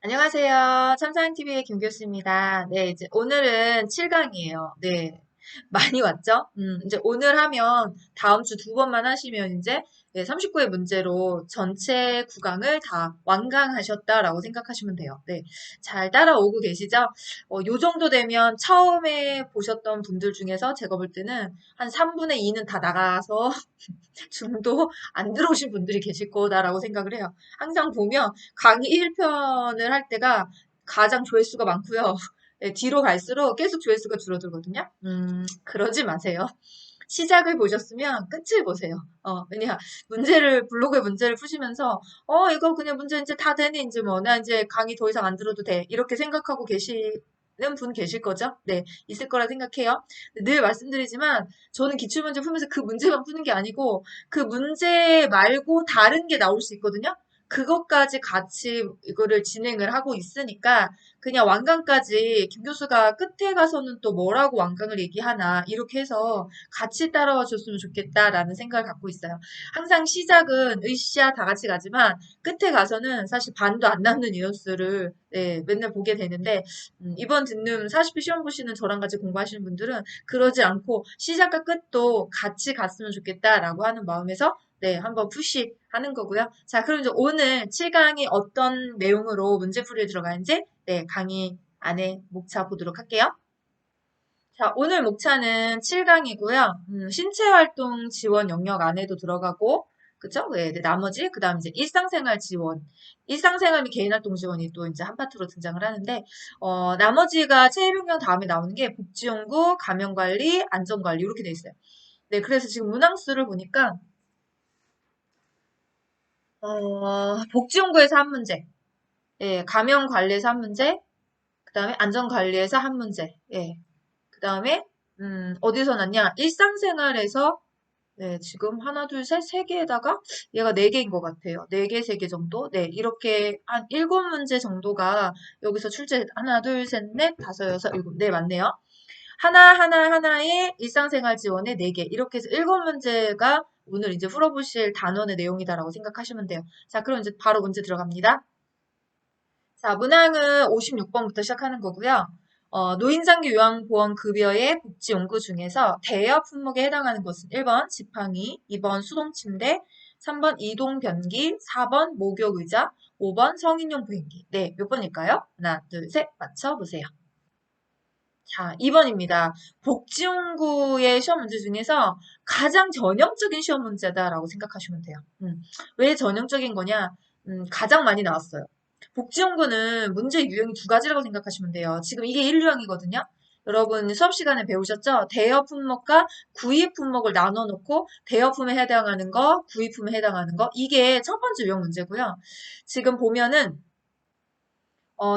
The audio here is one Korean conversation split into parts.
안녕하세요. 참사랑TV의 김 교수입니다. 네, 이제 오늘은 7강이에요. 네. 많이 왔죠? 이제 오늘 하면 다음 주 두 번만 하시면 이제 39의 문제로 전체 구강을 다 완강하셨다라고 생각하시면 돼요. 네. 잘 따라오고 계시죠? 요 정도 되면 처음에 보셨던 분들 중에서 제가 볼 때는 한 3분의 2는 다 나가서 중도 안 들어오신 분들이 계실 거다라고 생각을 해요. 항상 보면 강의 1편을 할 때가 가장 조회수가 많고요. 네, 뒤로 갈수록 계속 조회수가 줄어들거든요. 그러지 마세요. 시작을 보셨으면 끝을 보세요. 왜냐, 블로그에 문제를 푸시면서, 이거 그냥 문제 이제 다 되니, 이제 뭐, 나 이제 강의 더 이상 안 들어도 돼. 이렇게 생각하고 계시는 분 계실 거죠? 네, 있을 거라 생각해요. 늘 말씀드리지만, 저는 기출문제 풀면서 그 문제만 푸는 게 아니고, 그 문제 말고 다른 게 나올 수 있거든요? 그것까지 같이 이거를 진행을 하고 있으니까, 그냥 완강까지 김 교수가 끝에 가서는 또 뭐라고 완강을 얘기하나, 이렇게 해서 같이 따라와 줬으면 좋겠다라는 생각을 갖고 있어요. 항상 시작은 으쌰 다 같이 가지만 끝에 가서는 사실 반도 안 남는 뉘앙스를 맨날 보게 되는데 이번 듣는 40회 시험 보시는 저랑 같이 공부하시는 분들은 그러지 않고 시작과 끝도 같이 갔으면 좋겠다라고 하는 마음에서 한번 푸시하는 거고요. 자, 그럼 이제 오늘 7강이 어떤 내용으로 문제풀이에 들어가는지 강의 안에 목차 보도록 할게요. 자, 오늘 목차는 7강이고요. 신체활동 지원 영역 안에도 들어가고, 그쵸? 나머지, 그 다음 이제 일상생활 지원. 일상생활 및 개인활동 지원이 또 이제 한 파트로 등장을 하는데, 나머지가 체해변경 다음에 나오는 게 복지연구, 감염관리, 안전관리, 이렇게 돼 있어요. 네, 그래서 지금 문항수를 보니까, 복지연구에서 한 문제, 감염관리에서 한 문제, 그 다음에 안전관리에서 한 문제, 그 다음에 어디서 났냐? 일상생활에서 지금 하나, 둘, 셋, 세 개에다가 얘가 네 개인 것 같아요. 네 개, 세 개 정도? 네, 이렇게 한 일곱 문제 정도가 여기서 출제 하나, 둘, 셋, 넷, 다섯, 여섯, 일곱. 네, 맞네요. 하나의 일상생활 지원에 네 개. 이렇게 해서 일곱 문제가 오늘 이제 풀어보실 단원의 내용이다라고 생각하시면 돼요. 자, 그럼 이제 바로 문제 들어갑니다. 자, 문항은 56번부터 시작하는 거고요. 노인장기 요양보험급여의 복지용구 중에서 대여 품목에 해당하는 것은 1번 지팡이, 2번 수동침대, 3번 이동변기, 4번 목욕의자, 5번 성인용 보행기. 네, 몇 번일까요? 하나, 둘, 셋, 맞춰보세요. 자, 2번입니다. 복지용구의 시험 문제 중에서 가장 전형적인 시험 문제다라고 생각하시면 돼요. 왜 전형적인 거냐? 가장 많이 나왔어요. 복지연구는 문제 유형이 두 가지라고 생각하시면 돼요. 지금 이게 1유형이거든요. 여러분 수업 시간에 배우셨죠? 대여 품목과 구입 품목을 나눠 놓고 대여 품에 해당하는 거, 구입 품에 해당하는 거 이게 첫 번째 유형 문제고요. 지금 보면은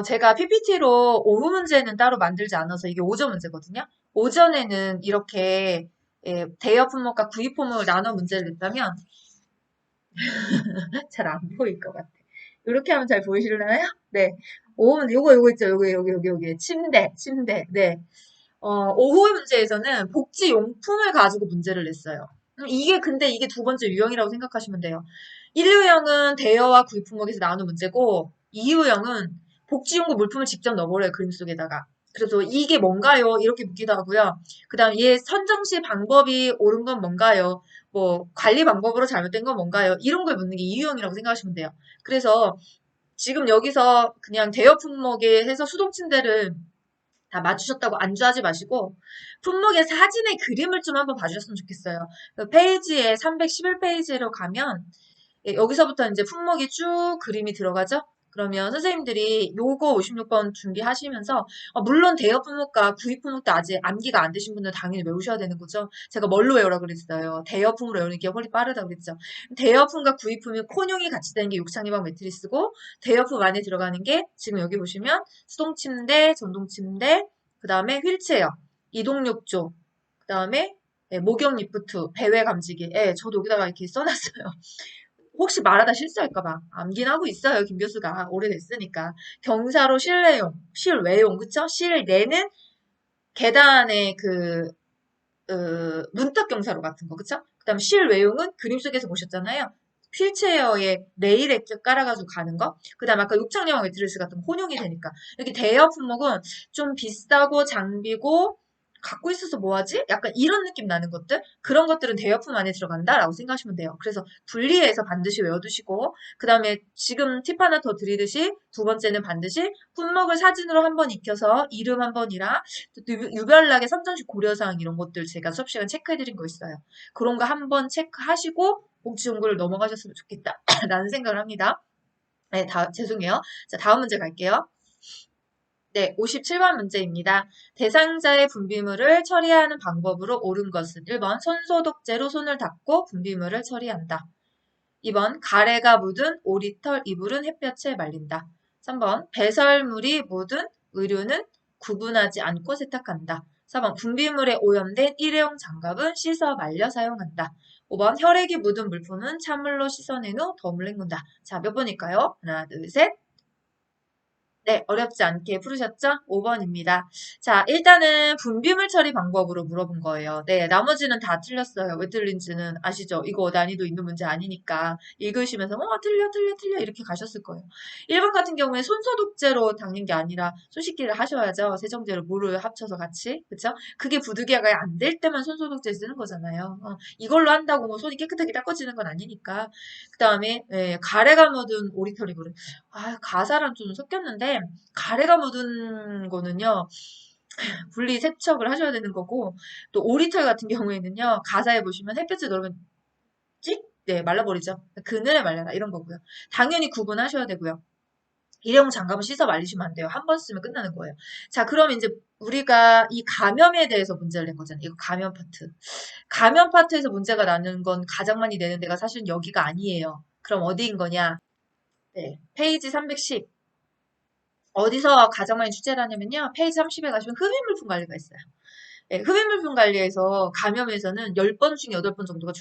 제가 PPT로 오후 문제는 따로 만들지 않아서 이게 오전 문제거든요. 오전에는 이렇게 대여 품목과 구입 품목을 나눠 문제를 냈다면 잘 안 보일 것 같아. 이렇게 하면 잘 보이시려나요? 네. 오후는 요거 있죠. 요거. 침대. 네. 오후 문제에서는 복지 용품을 가지고 문제를 냈어요. 근데 이게 두 번째 유형이라고 생각하시면 돼요. 1유형은 대여와 구입 품목에서 나오는 문제고, 2유형은 복지용구 물품을 직접 넣어버려요, 그림 속에다가. 그래서 이게 뭔가요? 이렇게 묻기도 하고요. 그 다음 얘 선정시 방법이 옳은 건 뭔가요? 뭐 관리 방법으로 잘못된 건 뭔가요? 이런 걸 묻는 게 2유형이라고 생각하시면 돼요. 그래서 지금 여기서 그냥 대여 품목에 해서 수동 침대를 다 맞추셨다고 안주하지 마시고 품목의 사진의 그림을 좀 한번 봐주셨으면 좋겠어요. 그 페이지에 311페이지로 가면 여기서부터 이제 품목이 쭉 그림이 들어가죠? 그러면 선생님들이 요거 56번 준비하시면서 물론 대여 품목과 구입 품목도 아직 암기가 안 되신 분들은 당연히 외우셔야 되는 거죠. 제가 뭘로 외우라고 그랬어요. 대여품으로 외우는 게 훨씬 빠르다고 그랬죠. 대여품과 구입품이 혼용이 같이 되는 게 욕창예방 매트리스고 대여품 안에 들어가는 게 지금 여기 보시면 수동침대, 전동침대, 그 다음에 휠체어, 이동욕조, 그 다음에 목욕 리프트, 배외 감지기. 저도 여기다가 이렇게 써놨어요. 혹시 말하다 실수할까봐 암긴 하고 있어요. 김 교수가 오래됐으니까. 경사로 실내용, 실외용, 그쵸? 실내는 계단의 문턱 경사로 같은 거, 그쵸? 그 다음 실외용은 그림 속에서 보셨잖아요. 휠체어에 레일에 깔아가지고 가는 거. 그 다음에 아까 욕창여왕 매트리스 같은 거 혼용이 되니까. 이렇게 대여 품목은 좀 비싸고 장비고 갖고 있어서 뭐하지? 약간 이런 느낌 나는 것들? 그런 것들은 대여품 안에 들어간다라고 생각하시면 돼요. 그래서 분리해서 반드시 외워두시고 그 다음에 지금 팁 하나 더 드리듯이 두 번째는 반드시 품목을 사진으로 한번 익혀서 이름 한 번이랑 유별나게 선정식 고려사항 이런 것들 제가 수업 시간 체크해드린 거 있어요. 그런 거 한번 체크하시고 복지연구를 넘어가셨으면 좋겠다 라는 생각을 합니다. 네, 죄송해요. 자, 다음 문제 갈게요. 네, 57번 문제입니다. 대상자의 분비물을 처리하는 방법으로 옳은 것은 1번 손소독제로 손을 닦고 분비물을 처리한다. 2번 가래가 묻은 오리털 이불은 햇볕에 말린다. 3번 배설물이 묻은 의류는 구분하지 않고 세탁한다. 4번 분비물에 오염된 일회용 장갑은 씻어 말려 사용한다. 5번 혈액이 묻은 물품은 찬물로 씻어낸 후 덤을 헹군다. 자, 몇 번일까요? 하나, 둘, 셋. 네, 어렵지 않게 풀으셨죠? 5번입니다. 자, 일단은 분비물 처리 방법으로 물어본 거예요. 네, 나머지는 다 틀렸어요. 왜 틀린지는 아시죠? 이거 난이도 있는 문제 아니니까 읽으시면서 틀려 이렇게 가셨을 거예요. 1번 같은 경우에 손소독제로 닦는 게 아니라 손 씻기를 하셔야죠. 세정제로 물을 합쳐서 같이. 그쵸? 그게 부득이하게 안 될 때만 손소독제 쓰는 거잖아요. 이걸로 한다고 뭐 손이 깨끗하게 닦아지는 건 아니니까. 그 다음에 가래가 묻은 오리털 이불은 가사랑 좀 섞였는데 가래가 묻은 거는요. 분리 세척을 하셔야 되는 거고 또 오리털 같은 경우에는요. 가사에 보시면 햇볕에 넣으면 찍 네, 말라버리죠. 그늘에 말려라 이런 거고요. 당연히 구분하셔야 되고요. 일회용 장갑은 씻어 말리시면 안 돼요. 한 번 쓰면 끝나는 거예요. 자, 그럼 이제 우리가 이 감염에 대해서 문제를 낸 거잖아요. 이거 감염 파트. 감염 파트에서 문제가 나는 건 가장 많이 내는 데가 사실은 여기가 아니에요. 그럼 어디인 거냐? 네, 페이지 310. 어디서 가장 많이 출제를 하냐면요. 페이지 30에 가시면 흡입물품 관리가 있어요. 네, 흡입물품 관리에서 감염에서는 10번 중에 8번 정도가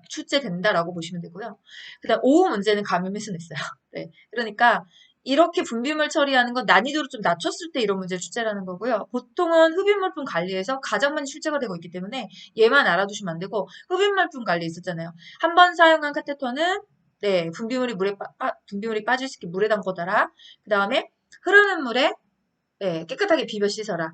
출제된다라고 보시면 되고요. 그 다음 5 문제는 감염에서 냈어요. 네, 그러니까 이렇게 분비물 처리하는 건 난이도를 좀 낮췄을 때 이런 문제를 출제하는 거고요. 보통은 흡입물품 관리에서 가장 많이 출제가 되고 있기 때문에 얘만 알아두시면 안 되고 흡입물품 관리 있었잖아요. 한 번 사용한 카테터는 네, 분비물이 빠질 수 있게 물에 담궈둬라. 그 다음에 흐르는 물에 네, 깨끗하게 비벼 씻어라.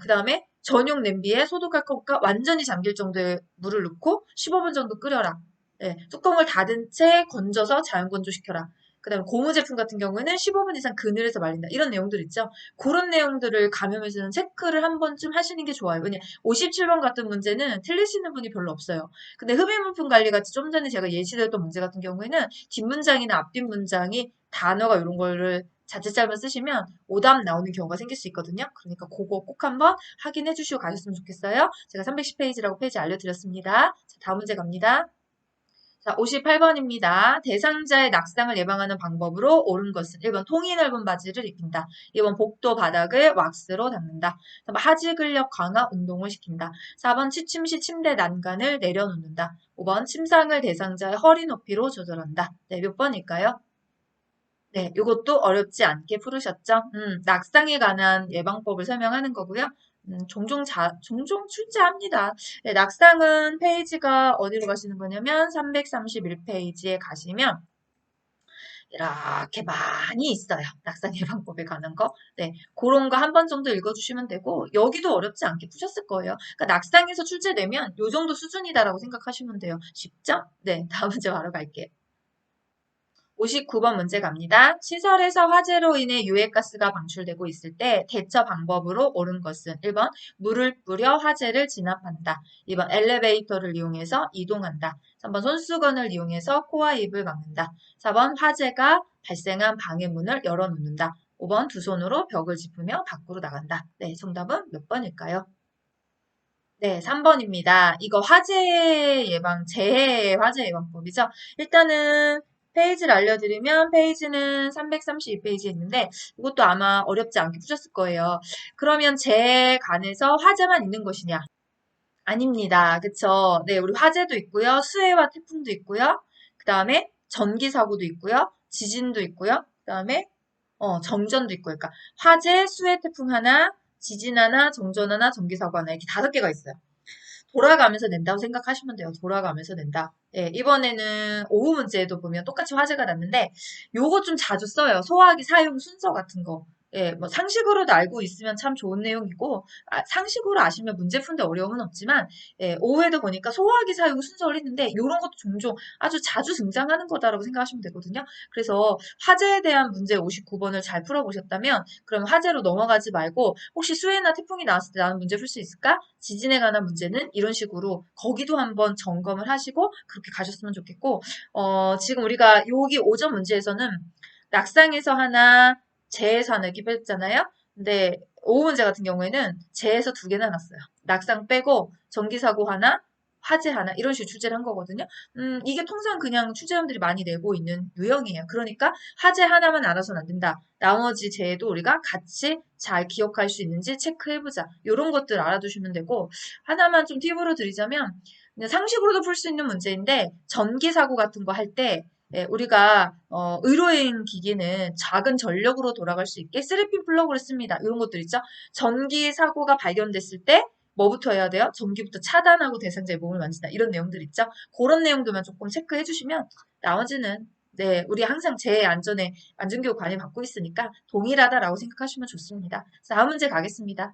그 다음에 전용 냄비에 소독할 것과 완전히 잠길 정도의 물을 넣고 15분 정도 끓여라. 네, 뚜껑을 닫은 채 건져서 자연 건조시켜라. 그 다음에 고무 제품 같은 경우에는 15분 이상 그늘에서 말린다. 이런 내용들 있죠. 그런 내용들을 감염에서는 체크를 한 번쯤 하시는 게 좋아요. 왜냐 57번 같은 문제는 틀리시는 분이 별로 없어요. 근데 흡입물품 관리 같이 좀 전에 제가 예시드렸던 문제 같은 경우에는 뒷문장이나 앞뒷문장이 단어가 이런 거를 자칫 잘못 쓰시면 오답 나오는 경우가 생길 수 있거든요. 그러니까 그거 꼭 한번 확인해 주시고 가셨으면 좋겠어요. 제가 310페이지라고 페이지 알려드렸습니다. 자, 다음 문제 갑니다. 자, 58번입니다. 대상자의 낙상을 예방하는 방법으로 옳은 것은 1번 통이 넓은 바지를 입힌다. 2번 복도 바닥을 왁스로 닦는다. 3번 하지 근력 강화 운동을 시킨다. 4번 취침 시 침대 난간을 내려놓는다. 5번 침상을 대상자의 허리 높이로 조절한다. 네, 몇 번일까요? 네, 이것도 어렵지 않게 풀으셨죠? 낙상에 관한 예방법을 설명하는 거고요. 종종 출제합니다. 네, 낙상은 페이지가 어디로 가시는 거냐면 331페이지에 가시면 이렇게 많이 있어요. 낙상 예방법에 관한 거. 네, 그런 거 한 번 정도 읽어주시면 되고 여기도 어렵지 않게 푸셨을 거예요. 그러니까 낙상에서 출제되면 이 정도 수준이다라고 생각하시면 돼요. 쉽죠? 네, 다음 문제 바로 갈게요. 59번 문제 갑니다. 시설에서 화재로 인해 유해가스가 방출되고 있을 때 대처 방법으로 옳은 것은 1번 물을 뿌려 화재를 진압한다. 2번 엘리베이터를 이용해서 이동한다. 3번 손수건을 이용해서 코와 입을 막는다. 4번 화재가 발생한 방의 문을 열어놓는다. 5번 두 손으로 벽을 짚으며 밖으로 나간다. 네, 정답은 몇 번일까요? 네, 3번입니다. 이거 재해 화재 예방법이죠. 일단은 페이지를 알려드리면 페이지는 332페이지에 있는데 이것도 아마 어렵지 않게 푸셨을 거예요. 그러면 재해에 관해서 화재만 있는 것이냐? 아닙니다. 그쵸? 네, 우리 화재도 있고요. 수해와 태풍도 있고요. 그 다음에 전기 사고도 있고요. 지진도 있고요. 그 다음에 정전도 있고, 그러니까 화재, 수해, 태풍 하나, 지진 하나, 정전 하나, 전기 사고 하나 이렇게 5개가 있어요. 돌아가면서 낸다고 생각하시면 돼요. 돌아가면서 낸다. 예, 이번에는 오후 문제에도 보면 똑같이 화제가 났는데 요거 좀 자주 써요. 소화기 사용 순서 같은 거. 예, 뭐 상식으로도 알고 있으면 참 좋은 내용이고 상식으로 아시면 문제 푸는데 어려움은 없지만 예, 오후에도 보니까 소화기 사용 순서를 했는데 요런 것도 종종 아주 자주 등장하는 거다라고 생각하시면 되거든요. 그래서 화제에 대한 문제 59번을 잘 풀어보셨다면 그럼 화제로 넘어가지 말고 혹시 수해나 태풍이 나왔을 때 나는 문제 풀 수 있을까? 지진에 관한 문제는 이런 식으로 거기도 한번 점검을 하시고 그렇게 가셨으면 좋겠고 지금 우리가 여기 오전 문제에서는 낙상에서 하나, 재에서 하나 이렇게 뺐잖아요. 근데 오후 문제 같은 경우에는 재에서 두 개나 났어요. 낙상 빼고 전기사고 하나, 화재 하나 이런 식으로 출제를 한 거거든요. 이게 통상 그냥 출제원들이 많이 내고 있는 유형이에요. 그러니까 화재 하나만 알아서는 안 된다. 나머지 재해도 우리가 같이 잘 기억할 수 있는지 체크해보자. 이런 것들 알아두시면 되고 하나만 좀 팁으로 드리자면 그냥 상식으로도 풀 수 있는 문제인데 전기 사고 같은 거 할 때 우리가 의료용 기기는 작은 전력으로 돌아갈 수 있게 3핀 플러그를 씁니다. 이런 것들 있죠. 전기 사고가 발견됐을 때 뭐부터 해야 돼요? 전기부터 차단하고 대상자의 몸을 만진다. 이런 내용들 있죠. 그런 내용들만 조금 체크해 주시면 나머지는 네, 우리 항상 제 안전에 안전교육 관리 받고 있으니까 동일하다라고 생각하시면 좋습니다. 다음 문제 가겠습니다.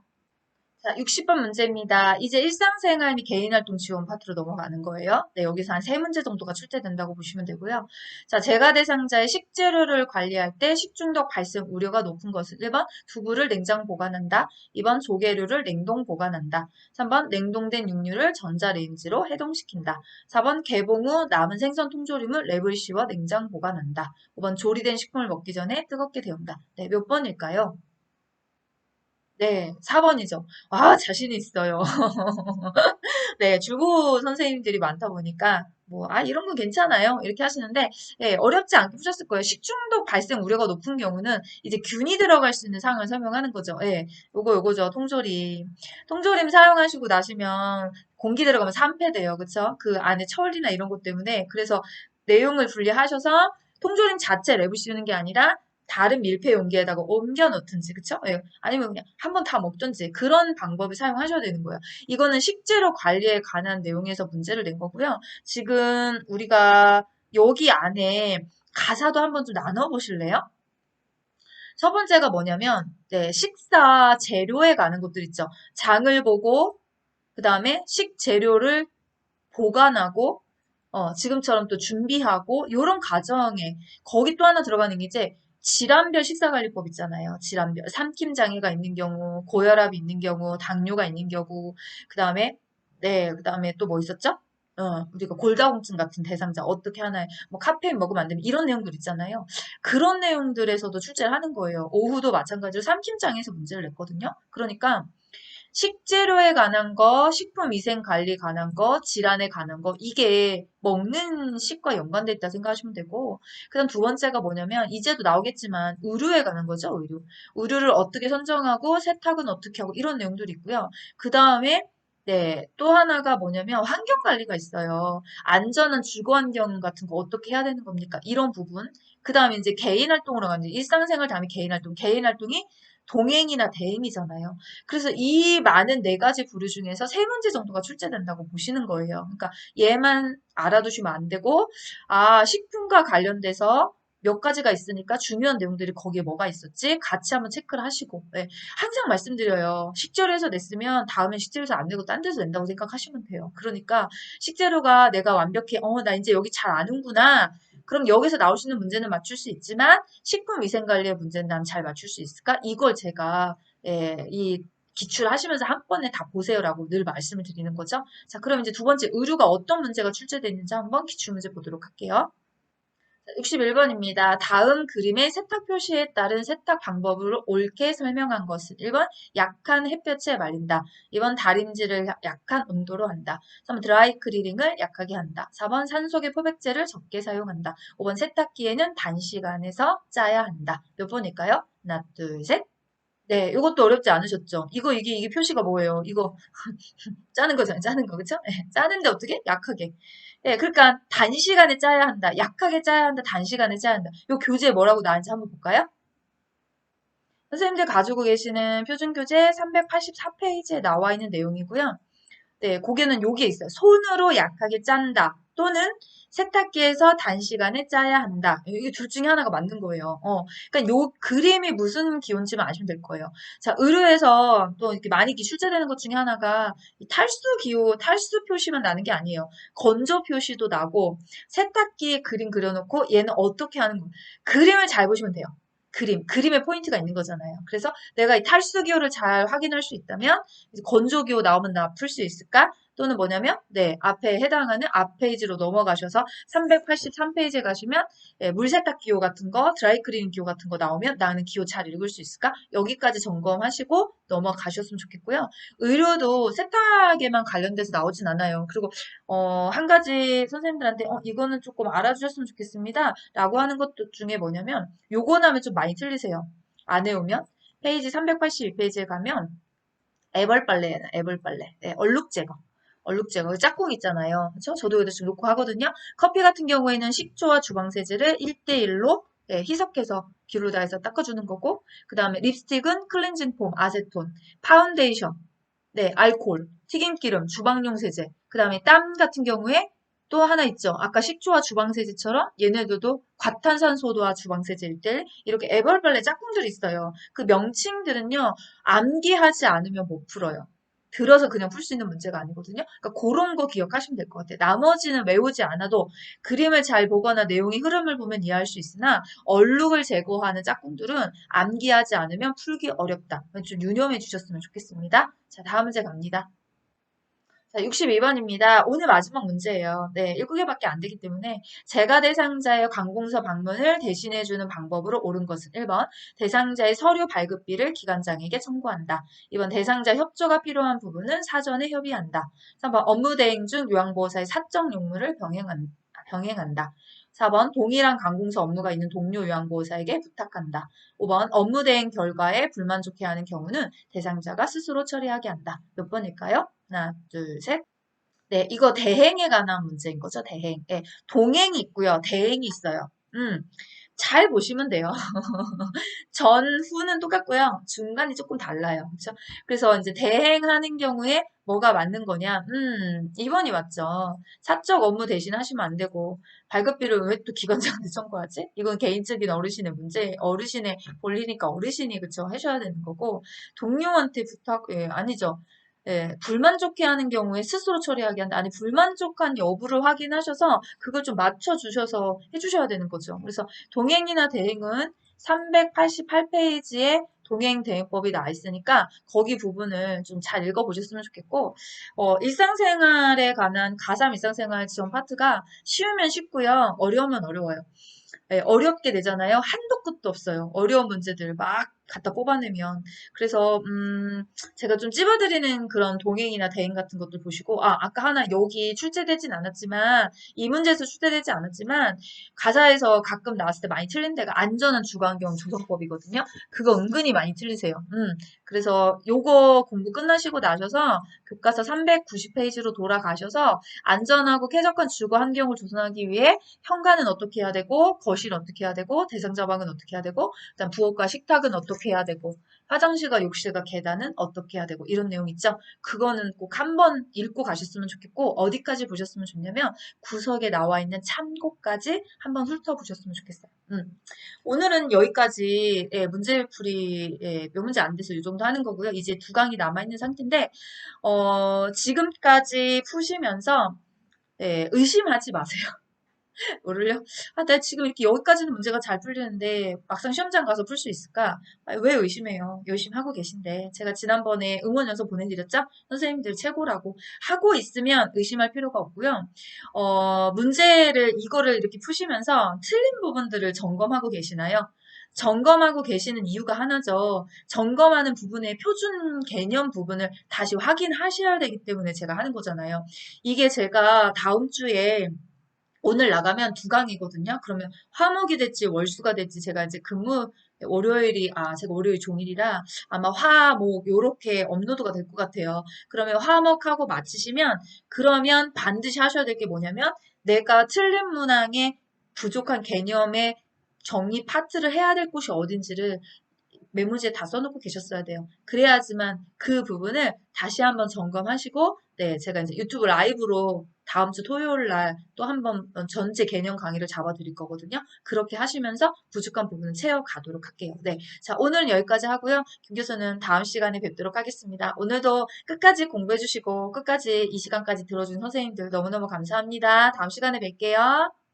자, 60번 문제입니다. 이제 일상생활 및 개인활동 지원 파트로 넘어가는 거예요. 네, 여기서 한 3문제 정도가 출제된다고 보시면 되고요. 자, 재가 대상자의 식재료를 관리할 때 식중독 발생 우려가 높은 것은 1번 두부를 냉장 보관한다. 2번 조개류를 냉동 보관한다. 3번 냉동된 육류를 전자레인지로 해동시킨다. 4번 개봉 후 남은 생선 통조림을 랩을 씌워 냉장 보관한다. 5번 조리된 식품을 먹기 전에 뜨겁게 데운다. 네, 몇 번일까요? 네, 4번이죠. 아, 자신 있어요. 네, 주부 선생님들이 많다 보니까, 뭐, 이런 건 괜찮아요. 이렇게 하시는데, 예, 어렵지 않게 푸셨을 거예요. 식중독 발생 우려가 높은 경우는 이제 균이 들어갈 수 있는 상황을 설명하는 거죠. 예, 요거죠. 통조림. 통조림 사용하시고 나시면 공기 들어가면 산패돼요. 그쵸? 그 안에 처리나 이런 것 때문에. 그래서 내용을 분리하셔서 통조림 자체 랩을 씌우는 게 아니라 다른 밀폐 용기에다가 옮겨 놓든지, 그쵸? 예. 아니면 그냥 한번 다 먹든지 그런 방법을 사용하셔야 되는 거예요. 이거는 식재료 관리에 관한 내용에서 문제를 낸 거고요. 지금 우리가 여기 안에 가사도 한번 좀 나눠보실래요? 첫 번째가 뭐냐면, 네, 식사 재료에 관한 것들 있죠. 장을 보고, 그 다음에 식재료를 보관하고, 지금처럼 또 준비하고, 요런 과정에, 거기 또 하나 들어가는 게 이제, 질환별 식사관리법 있잖아요. 질환별. 삼킴장애가 있는 경우, 고혈압이 있는 경우, 당뇨가 있는 경우, 그 다음에, 네, 그 다음에 또 뭐 있었죠? 우리가 골다공증 같은 대상자 어떻게 하나요? 뭐 카페인 먹으면 안 되면 이런 내용들 있잖아요. 그런 내용들에서도 출제를 하는 거예요. 오후도 마찬가지로 삼킴장애에서 문제를 냈거든요. 그러니까 식재료에 관한 거, 식품위생관리 관한 거, 질환에 관한 거, 이게 먹는 식과 연관돼 있다 생각하시면 되고, 그 다음 두 번째가 뭐냐면, 이제도 나오겠지만, 의류에 관한 거죠, 의류. 의류를 어떻게 선정하고, 세탁은 어떻게 하고, 이런 내용들이 있고요. 그 다음에, 네, 또 하나가 뭐냐면, 환경관리가 있어요. 안전한 주거환경 같은 거 어떻게 해야 되는 겁니까? 이런 부분. 그 다음에 이제 개인활동으로 가는 일상생활 다음에 개인활동. 개인활동이 동행이나 대행이잖아요. 그래서 이 많은 네 가지 부류 중에서 세 문제 정도가 출제된다고 보시는 거예요. 그러니까 얘만 알아두시면 안 되고, 식품과 관련돼서 몇 가지가 있으니까 중요한 내용들이 거기에 뭐가 있었지? 같이 한번 체크를 하시고. 네. 항상 말씀드려요. 식재료에서 냈으면 다음엔 식재료에서 안 내고 딴 데서 낸다고 생각하시면 돼요. 그러니까 식재료가 내가 완벽히, 나 이제 여기 잘 아는구나. 그럼 여기서 나올 수 있는 문제는 맞출 수 있지만 식품위생관리의 문제는 난 잘 맞출 수 있을까? 이걸 제가 이 기출하시면서 한 번에 다 보세요라고 늘 말씀을 드리는 거죠. 자, 그럼 이제 두 번째 의류가 어떤 문제가 출제됐는지 한번 기출문제 보도록 할게요. 61번입니다. 다음 그림의 세탁 표시에 따른 세탁 방법을 옳게 설명한 것은 1번 약한 햇볕에 말린다. 2번 다림질을 약한 온도로 한다. 3번 드라이 클리닝을 약하게 한다. 4번 산소계 포백제를 적게 사용한다. 5번 세탁기에는 단시간에서 짜야 한다. 몇 번일까요? 하나, 둘, 셋. 네, 이것도 어렵지 않으셨죠? 이게 표시가 뭐예요? 이거 짜는 거잖아요. 짜는 거, 그쵸? 예, 짜는데 어떻게? 약하게. 예, 그러니까 단시간에 짜야 한다. 약하게 짜야 한다. 단시간에 짜야 한다. 요 교재에 뭐라고 나왔는지 한번 볼까요? 선생님들 가지고 계시는 표준교재 384페이지에 나와 있는 내용이고요. 네, 고개는 여기에 있어요. 손으로 약하게 짠다. 또는 세탁기에서 단시간에 짜야 한다. 이게 둘 중에 하나가 맞는 거예요. 그러니까 요 그림이 무슨 기호인지만 아시면 될 거예요. 자, 의료에서 또 이렇게 많이 출제되는 것 중에 하나가 이 탈수 기호, 탈수 표시만 나는 게 아니에요. 건조 표시도 나고 세탁기에 그림 그려놓고 얘는 어떻게 하는 거. 그림을 잘 보시면 돼요. 그림에 포인트가 있는 거잖아요. 그래서 내가 이 탈수 기호를 잘 확인할 수 있다면 이제 건조 기호 나오면 나 풀 수 있을까? 또는 뭐냐면 네, 앞에 해당하는 앞 페이지로 넘어가셔서 383페이지에 가시면 예, 물세탁 기호 같은 거, 드라이클리닝 기호 같은 거 나오면 나는 기호 잘 읽을 수 있을까? 여기까지 점검하시고 넘어가셨으면 좋겠고요. 의료도 세탁에만 관련돼서 나오진 않아요. 그리고 한 가지 선생님들한테 이거는 조금 알아주셨으면 좋겠습니다. 라고 하는 것 중에 뭐냐면 요거 나면 좀 많이 틀리세요. 안 외우면 페이지 382페이지에 가면 애벌빨래예요. 애벌빨래. 네, 얼룩 제거. 얼룩 제거. 짝꿍 있잖아요. 그렇죠? 저도 여기다 지금 놓고 하거든요. 커피 같은 경우에는 식초와 주방세제를 1대1로 희석해서 기울을 다해서 닦아주는 거고 그 다음에 립스틱은 클렌징 폼, 아세톤, 파운데이션, 네, 알코올, 튀김기름, 주방용 세제. 그 다음에 땀 같은 경우에 또 하나 있죠. 아까 식초와 주방세제처럼 얘네들도 과탄산소도와 주방세제일 때 이렇게 애벌벌레 짝꿍들이 있어요. 그 명칭들은요. 암기하지 않으면 못 풀어요. 들어서 그냥 풀 수 있는 문제가 아니거든요. 그러니까 그런 거 기억하시면 될 것 같아요. 나머지는 외우지 않아도 그림을 잘 보거나 내용의 흐름을 보면 이해할 수 있으나 얼룩을 제거하는 짝꿍들은 암기하지 않으면 풀기 어렵다. 좀 유념해 주셨으면 좋겠습니다. 자, 다음 문제 갑니다. 자, 62번입니다. 오늘 마지막 문제예요. 네, 7개밖에 안 되기 때문에 제가 대상자의 관공서 방문을 대신해주는 방법으로 옳은 것은 1번 대상자의 서류 발급비를 기관장에게 청구한다. 2번 대상자 협조가 필요한 부분은 사전에 협의한다. 3번 업무 대행 중 요양보호사의 사적 용무를 병행한다. 4번 동일한 관공서 업무가 있는 동료 요양보호사에게 부탁한다. 5번 업무 대행 결과에 불만족해하는 경우는 대상자가 스스로 처리하게 한다. 몇 번일까요? 하나, 둘, 셋. 네, 이거 대행에 관한 문제인 거죠, 대행. 네, 동행이 있고요, 대행이 있어요. 잘 보시면 돼요. 전후는 똑같고요. 중간이 조금 달라요. 그렇죠? 그래서 이제 대행하는 경우에 뭐가 맞는 거냐? 2번이 맞죠. 사적 업무 대신 하시면 안 되고 발급비를 왜 또 기관장한테 청구하지? 이건 개인적인 어르신의 문제, 어르신의 권리니까 어르신이 그쵸 하셔야 되는 거고 동료한테 부탁, 예, 아니죠. 예, 불만족해 하는 경우에 스스로 처리하게 한다. 아니, 불만족한 여부를 확인하셔서 그걸 좀 맞춰주셔서 해주셔야 되는 거죠. 그래서 동행이나 대행은 388페이지에 동행대행법이 나와 있으니까 거기 부분을 좀 잘 읽어보셨으면 좋겠고 일상생활에 관한 가삼 일상생활 지원 파트가 쉬우면 쉽고요. 어려우면 어려워요. 예, 어렵게 되잖아요. 한도 끝도 없어요. 어려운 문제들 막 갖다 뽑아내면. 그래서 제가 좀 찝어드리는 그런 동행이나 대행 같은 것들 보시고 아까 하나 여기 출제되진 않았지만 이 문제에서 출제되지 않았지만 가사에서 가끔 나왔을 때 많이 틀린 데가 안전한 주거환경 조성법이거든요. 그거 은근히 많이 틀리세요. 그래서 요거 공부 끝나시고 나셔서 교과서 390페이지로 돌아가셔서 안전하고 쾌적한 주거 환경을 조성하기 위해 현관은 어떻게 해야 되고 거실은 어떻게 해야 되고 대상자 방은 어떻게 해야 되고 그다음 부엌과 식탁은 어떻게 해야 되고 화장실과 욕실과 계단은 어떻게 해야 되고 이런 내용 있죠. 그거는 꼭 한번 읽고 가셨으면 좋겠고 어디까지 보셨으면 좋냐면 구석에 나와 있는 참고까지 한번 훑어보셨으면 좋겠어요. 오늘은 여기까지 문제풀이 몇 문제 안 돼서 이 정도 하는 거고요. 이제 두 강이 남아있는 상태인데 지금까지 푸시면서 의심하지 마세요. 뭐를요? 내가 지금 이렇게 여기까지는 문제가 잘 풀리는데 막상 시험장 가서 풀 수 있을까? 왜 의심해요? 열심히 하고 계신데. 제가 지난번에 응원 연서 보내드렸죠? 선생님들 최고라고. 하고 있으면 의심할 필요가 없고요. 이거를 이렇게 푸시면서 틀린 부분들을 점검하고 계시나요? 점검하고 계시는 이유가 하나죠. 점검하는 부분의 표준 개념 부분을 다시 확인하셔야 되기 때문에 제가 하는 거잖아요. 이게 제가 다음 주에 오늘 나가면 두 강이거든요. 그러면 화목이 될지 월수가 될지 제가 이제 제가 월요일 종일이라 아마 화목 요렇게 업로드가 될 것 같아요. 그러면 화목하고 마치시면 그러면 반드시 하셔야 될 게 뭐냐면 내가 틀린 문항의 부족한 개념의 정리 파트를 해야 될 곳이 어딘지를 메모지에 다 써놓고 계셨어야 돼요. 그래야지만 그 부분을 다시 한번 점검하시고, 네, 제가 이제 유튜브 라이브로 다음 주 토요일 날 또 한번 전체 개념 강의를 잡아드릴 거거든요. 그렇게 하시면서 부족한 부분을 채워가도록 할게요. 네. 자, 오늘은 여기까지 하고요. 김 교수는 다음 시간에 뵙도록 하겠습니다. 오늘도 끝까지 공부해주시고, 끝까지 이 시간까지 들어준 선생님들 너무너무 감사합니다. 다음 시간에 뵐게요.